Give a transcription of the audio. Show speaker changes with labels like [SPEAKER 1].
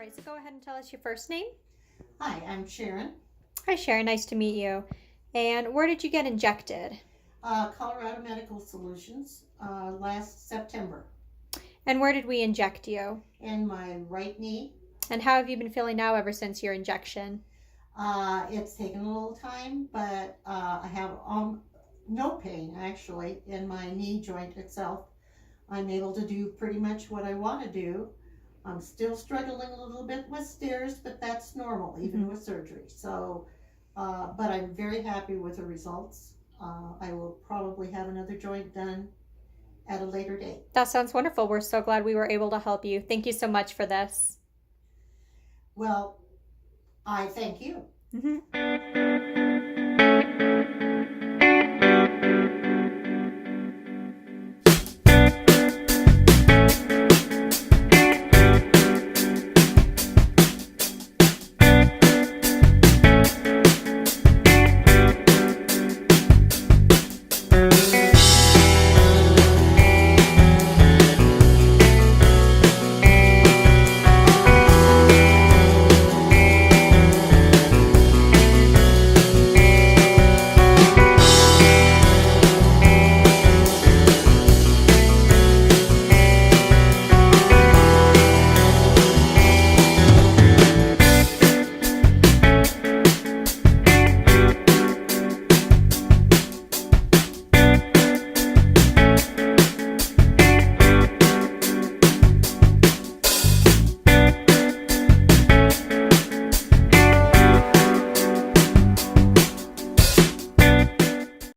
[SPEAKER 1] right, so go ahead and tell us your first name.
[SPEAKER 2] Hi, I'm Sharon,
[SPEAKER 1] Hi, Sharon. Nice to meet you. And where did you get injected?
[SPEAKER 2] Colorado Medical Solutions, last September,
[SPEAKER 1] And where did we inject you?
[SPEAKER 2] in my right knee.
[SPEAKER 1] And how have you been feeling now ever since your injection?
[SPEAKER 2] It's taken a little time, but I have no pain actually in my knee joint itself. I'm able to do pretty much what I want to do. I'm still struggling a little bit with stairs, but that's normal, even with surgery. So, but I'm very happy with the results. I will probably have another joint done at a later date.
[SPEAKER 1] That sounds wonderful. We're so glad we were able to help you. Thank you so much for this.
[SPEAKER 2] Well, I thank you.
[SPEAKER 1] Mm-hmm.